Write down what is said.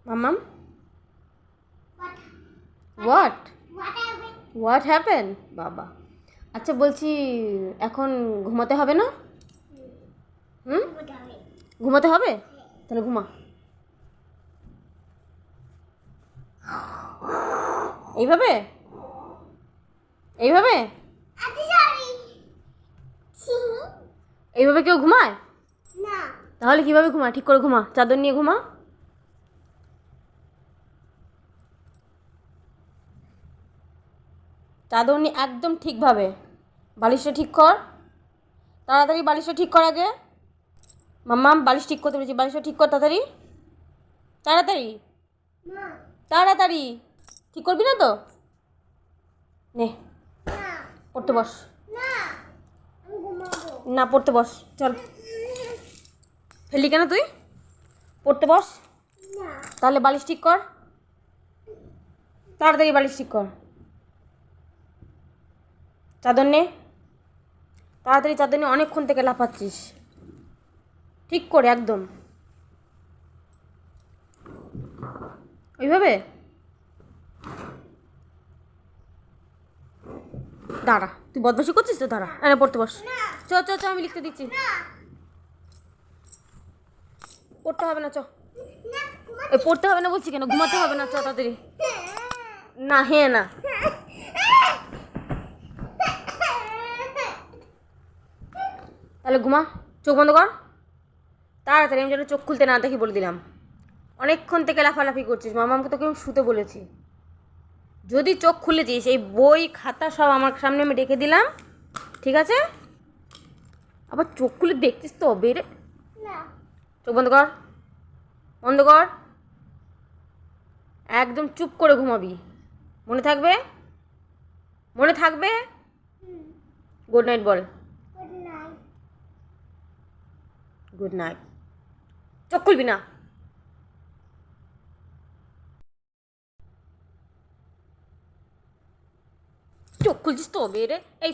মাম্মাম, what what happen বাবা। আচ্ছা বলছি, এখন ঘুমাতে হবে না? হুম, ঘুমাতে হবে, তাহলে ঘুমা। এইভাবে এইভাবে এইভাবে কেউ ঘুমায়? তাহলে কিভাবে ঘুমা? ঠিক করে ঘুমা, চাদর নিয়ে ঘুমা। চাদর নিয়ে একদম ঠিকভাবে। বালিশটা ঠিক কর, তাড়াতাড়ি বালিশটা ঠিক কর আগে। মাম্মাম, বালিশ ঠিক করতে বলেছি, বালিশটা ঠিক কর তাড়াতাড়ি, তাড়াতাড়ি তাড়াতাড়ি। ঠিক করবি না তো? নে, পড়তে বস। না, পড়তে বস, চল। ফেললি কেন তুই? পড়তে বস। তাহলে বালিশ ঠিক কর, তাড়াতাড়ি বালিশ ঠিক কর। চাদর নে, তাড়াতাড়ি চাদর নিয়ে, অনেকক্ষণ থেকে লাফাচ্ছিস। ঠিক করে একদম ওইভাবে। দাঁড়া, তুই বদমাশি করছিস তো, দাঁড়া। এনে পড়তে বস। চ চ চ, আমি লিখতে দিচ্ছি। পড়তে হবে না, চ। পড়তে হবে না বলছি কেন? ঘুমাতে হবে না, চ তাড়াতাড়ি। না, হ্যাঁ না, তাহলে ঘুমা। চোখ বন্ধ কর তাড়াতাড়ি, আমি যেন চোখ খুলতে না দেখি বলে দিলাম। অনেকক্ষণ থেকে লাফালাফি করছিস, মামাকে তোকে আমি শুতে বলেছি। যদি চোখ খুলেছিস, এই বই খাতা সব আমার সামনে আমি রেখে দিলাম, ঠিক আছে? আবার চোখ খুলে দেখছিস তো, বেরে। চোখ বন্ধ কর, বন্ধ কর। একদম চুপ করে ঘুমাবি, মনে থাকবে? মনে থাকবে? গুড নাইট বল। Good night. চোখ খুলবি না। চোখ খুলছিস তো, বেরে। এই